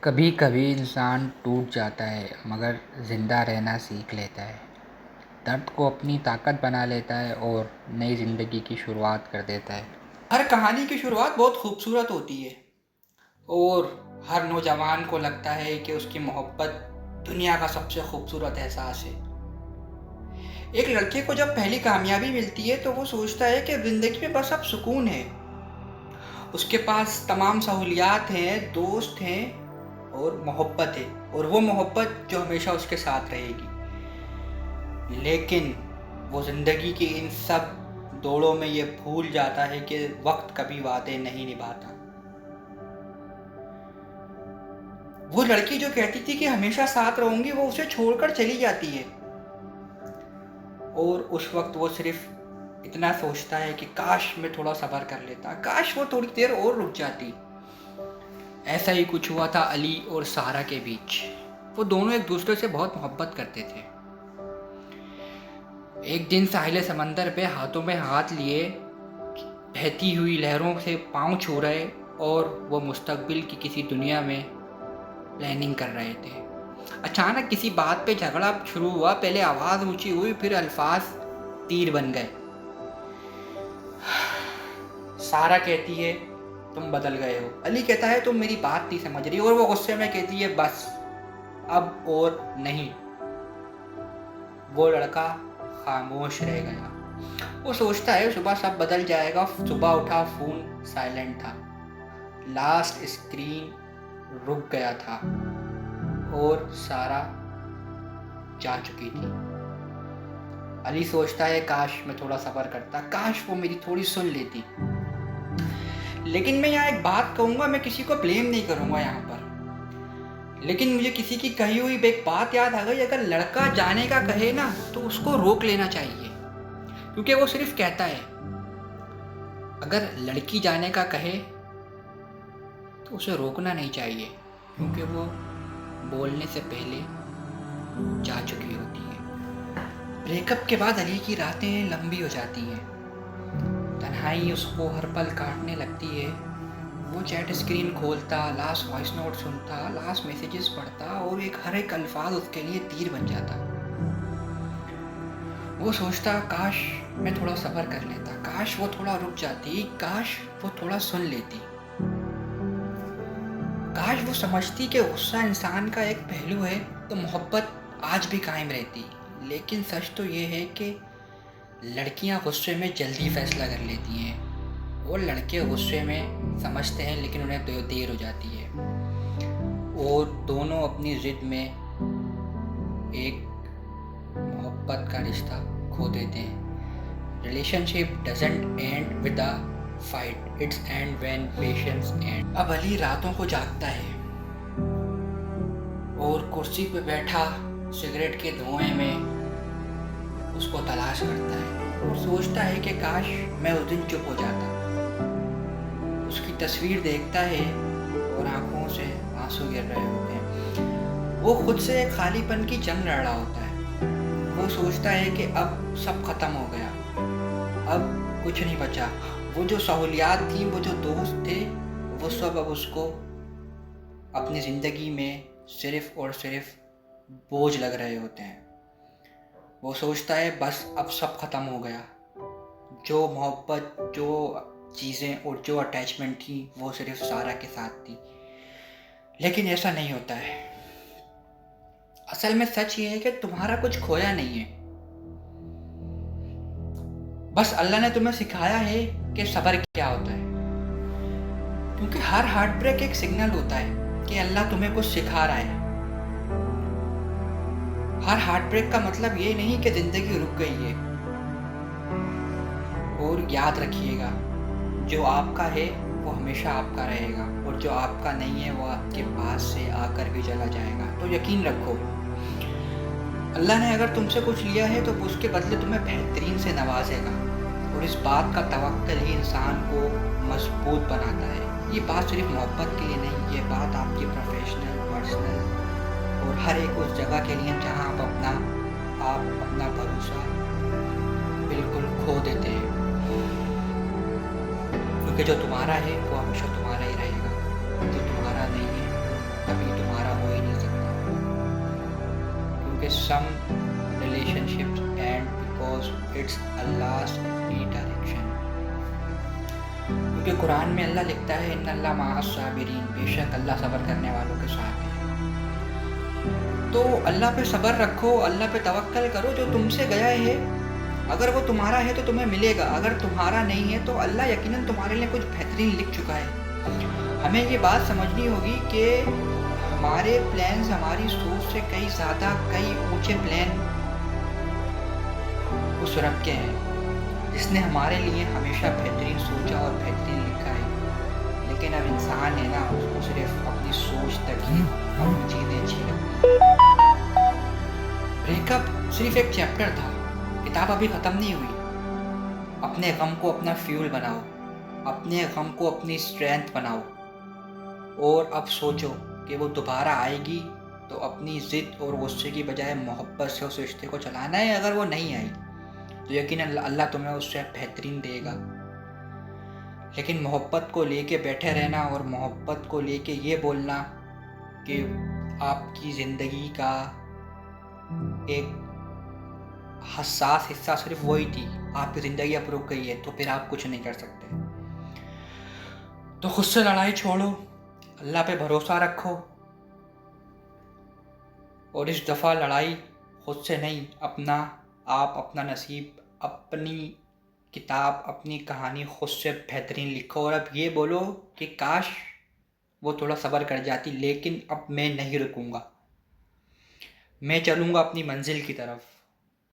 کبھی کبھی انسان ٹوٹ جاتا ہے مگر زندہ رہنا سیکھ لیتا ہے، درد کو اپنی طاقت بنا لیتا ہے اور نئی زندگی کی شروعات کر دیتا ہے۔ ہر کہانی کی شروعات بہت خوبصورت ہوتی ہے اور ہر نوجوان کو لگتا ہے کہ اس کی محبت دنیا کا سب سے خوبصورت احساس ہے۔ ایک لڑکے کو جب پہلی کامیابی ملتی ہے تو وہ سوچتا ہے کہ زندگی میں بس اب سکون ہے، اس کے پاس تمام سہولیات ہیں، دوست ہیں اور محبت ہے، اور وہ محبت جو ہمیشہ اس کے ساتھ رہے گی۔ لیکن وہ زندگی کی ان سب دوڑوں میں یہ بھول جاتا ہے کہ وقت کبھی وعدے نہیں نبھاتا۔ وہ لڑکی جو کہتی تھی کہ ہمیشہ ساتھ رہوں گی، وہ اسے چھوڑ کر چلی جاتی ہے، اور اس وقت وہ صرف اتنا سوچتا ہے کہ کاش میں تھوڑا صبر کر لیتا، کاش وہ تھوڑی دیر اور رک جاتی۔ ایسا ہی کچھ ہوا تھا علی اور سارہ کے بیچ۔ وہ دونوں ایک دوسرے سے بہت محبت کرتے تھے۔ ایک دن ساحل سمندر پہ ہاتھوں میں ہاتھ لیے بہتی ہوئی لہروں سے پاؤں چھو رہے اور وہ مستقبل کی کسی دنیا میں پلاننگ کر رہے تھے۔ اچانک کسی بات پہ جھگڑا شروع ہوا، پہلے آواز اونچی ہوئی، پھر الفاظ تیر بن گئے۔ سارہ کہتی ہے تم بدل گئے ہو، علی کہتا ہے تم میری بات نہیں سمجھ رہی، اور وہ غصے میں کہتی ہے بس اب اور نہیں۔ وہ لڑکا خاموش رہ گیا۔ وہ سوچتا ہے صبح سب بدل جائے گا۔ صبح اٹھا، فون سائلنٹ تھا، لاسٹ اسکرین رک گیا تھا اور سارہ جا چکی تھی۔ علی سوچتا ہے کاش میں تھوڑا صبر کرتا، کاش وہ میری تھوڑی سن لیتی۔ لیکن میں یہاں ایک بات کہوں گا، میں کسی کو بلیم نہیں کروں گا یہاں پر، لیکن مجھے کسی کی کہی ہوئی ایک بات یاد آ گئی، اگر لڑکا جانے کا کہے نا تو اس کو روک لینا چاہیے، کیونکہ وہ صرف کہتا ہے۔ اگر لڑکی جانے کا کہے تو اسے روکنا نہیں چاہیے، کیونکہ وہ بولنے سے پہلے جا چکی ہوتی ہے۔ بریک اپ کے بعد علی کی راتیں لمبی ہو جاتی ہیں، تنہائی اس کو ہر پل کاٹنے لگتی ہے۔ وہ چیٹ اسکرین کھولتا، لاسٹ وائس نوٹ سنتا، لاسٹ میسیجز پڑھتا، اور ہر ایک الفاظ اس کے لیے تیر بن جاتا۔ وہ سوچتا کاش میں تھوڑا صبر کر لیتا، کاش وہ تھوڑا رک جاتی، کاش وہ تھوڑا سن لیتی، کاش وہ سمجھتی کہ غصہ انسان کا ایک پہلو ہے تو محبت آج بھی قائم رہتی۔ لیکن سچ تو یہ ہے کہ لڑکیاں غصے میں جلدی فیصلہ کر لیتی ہیں اور لڑکے غصے میں سمجھتے ہیں لیکن انہیں دیر ہو جاتی ہے، اور دونوں اپنی ضد میں ایک محبت کا رشتہ کھو دیتے ہیں۔ Relationship doesn't end with a fight, it's end when patience end. اب علی راتوں کو جاگتا ہے اور کرسی پہ بیٹھا سگریٹ کے دھوئیں میں اس کو تلاش کرتا ہے اور سوچتا ہے کہ کاش میں اس دن چپ ہو جاتا۔ اس کی تصویر دیکھتا ہے اور آنکھوں سے آنسو گر رہے ہوتے ہیں۔ وہ خود سے ایک خالی پن کی جنگ لڑ رہا ہوتا ہے۔ وہ سوچتا ہے کہ اب سب ختم ہو گیا، اب کچھ نہیں بچا۔ وہ جو سہولیات تھیں، وہ جو دوست تھے، وہ سب اب اس کو اپنی زندگی میں صرف اور صرف بوجھ لگ رہے ہوتے ہیں۔ وہ سوچتا ہے بس اب سب ختم ہو گیا، جو محبت، جو چیزیں اور جو اٹیچمنٹ تھی وہ صرف سارہ کے ساتھ تھی۔ لیکن ایسا نہیں ہوتا ہے۔ اصل میں سچ یہ ہے کہ تمہارا کچھ کھویا نہیں ہے، بس اللہ نے تمہیں سکھایا ہے کہ صبر کیا ہوتا ہے، کیونکہ ہر ہارٹ بریک ایک سگنل ہوتا ہے کہ اللہ تمہیں کچھ سکھا رہا ہے۔ ہر ہارٹ بریک کا مطلب یہ نہیں کہ زندگی رک گئی ہے۔ اور یاد رکھیے گا، جو آپ کا ہے وہ ہمیشہ آپ کا رہے گا، اور جو آپ کا نہیں ہے وہ آپ کے پاس سے آ کر بھی چلا جائے گا۔ تو یقین رکھو، اللہ نے اگر تم سے کچھ لیا ہے تو اس کے بدلے تمہیں بہترین سے نوازے گا، اور اس بات کا توکل ہی انسان کو مضبوط بناتا ہے۔ یہ بات صرف محبت کے لیے نہیں، یہ بات آپ کی پروفیشنل، پرسنل اور ہر ایک اس جگہ کے لیے جہاں آپ اپنا بھروسہ بالکل کھو دیتے ہیں، کیونکہ جو تمہارا ہے وہ ہمیشہ تمہارا ہی رہے گا، جو تمہارا نہیں ہے کبھی کہ some relationships end because it's Allah's redirection. کیونکہ قرآن میں اللہ لکھتا ہے ان اللہ مع الصابرین، بے شک اللہ صبر کرنے والوں کے ساتھ ہے. تو اللہ پہ صبر رکھو، اللہ پہ توکل کرو. جو تم سے گیا ہے اگر وہ تمہارا ہے تو تمہیں ملے گا، اگر تمہارا نہیں ہے تو اللہ یقیناً تمہارے لیے کچھ بہترین لکھ چکا ہے. ہمیں یہ بات سمجھنی ہوگی کہ ہمارے پلانز ہماری سوچ سے کئی زیادہ، کئی اونچے پلان اس رب کے ہیں جس نے ہمارے لیے ہمیشہ بہترین سوچا اور بہترین لکھا ہے. لیکن اب انسان ہے نا، اس کو صرف اپنی سوچ تک ہی اپنی چیزیں اچھی لگتی. بریک اپ صرف ایک چیپٹر تھا، کتاب ابھی ختم نہیں ہوئی. اپنے غم کو اپنا فیول بناؤ، اپنے غم کو اپنی اسٹرینتھ بناؤ، اور اب سوچو کہ وہ دوبارہ آئے گی تو اپنی ضد اور غصے کی بجائے محبت سے اس رشتے کو چلانا ہے. اگر وہ نہیں آئی تو یقیناً اللہ تمہیں اس سے بہترین دے گا. لیکن محبت کو لے کے بیٹھے رہنا اور محبت کو لے کے یہ بولنا کہ آپ کی زندگی کا ایک حساس حصہ صرف وہی تھی، آپ کی زندگی اب رک گئی ہے تو پھر آپ کچھ نہیں کر سکتے. تو خود سے لڑائی چھوڑو، اللہ پہ بھروسہ رکھو، اور اس دفعہ لڑائی خود سے نہیں، آپ اپنا نصیب، اپنی کتاب، اپنی کہانی خود سے بہترین لکھو. اور اب یہ بولو کہ کاش وہ تھوڑا صبر کر جاتی، لیکن اب میں نہیں رکوں گا، میں چلوں گا اپنی منزل کی طرف.